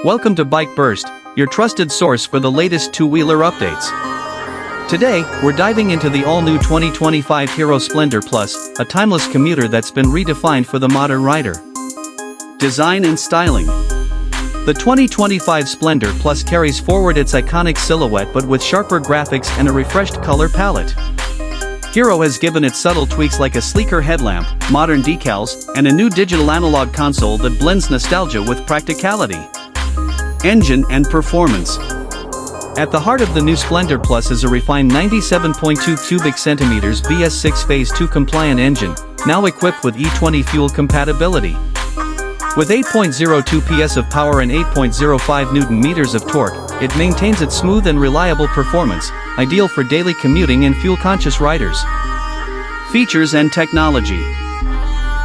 Welcome to Bike Burst, your trusted source for the latest two-wheeler updates. Today, we're diving into the all-new 2025 Hero Splendor Plus, a timeless commuter that's been redefined for the modern rider. Design and styling. The 2025 Splendor Plus carries forward its iconic silhouette but with sharper graphics and a refreshed color palette. Hero has given it subtle tweaks like a sleeker headlamp, modern decals, and a new digital analog console that blends nostalgia with practicality. Engine and performance. At the heart of the new Splendor Plus is a refined 97.2 cubic centimeters BS6 Phase 2 compliant engine, now equipped with E20 fuel compatibility. With 8.02 PS of power and 8.05 Newton-meters of torque, it maintains its smooth and reliable performance, ideal for daily commuting and fuel-conscious riders. Features and technology.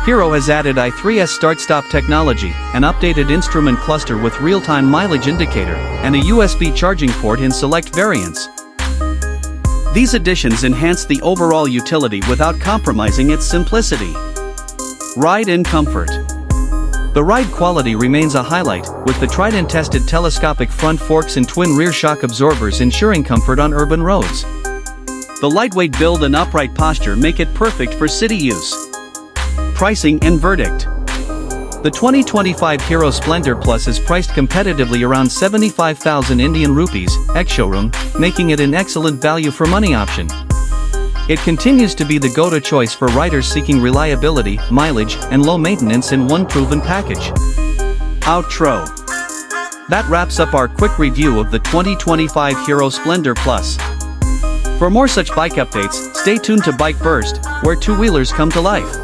Hero has added i3S start-stop technology, an updated instrument cluster with real-time mileage indicator, and a USB charging port in select variants. These additions enhance the overall utility without compromising its simplicity. Ride and comfort. The ride quality remains a highlight, with the tried-and-tested telescopic front forks and twin rear shock absorbers ensuring comfort on urban roads. The lightweight build and upright posture make it perfect for city use. Pricing and verdict. The 2025 Hero Splendor Plus is priced competitively around 75,000 Indian rupees, ex-showroom, making it an excellent value for money option. It continues to be the go-to choice for riders seeking reliability, mileage, and low maintenance in one proven package. Outro. That wraps up our quick review of the 2025 Hero Splendor Plus. For more such bike updates, stay tuned to Bike Burst, where two-wheelers come to life.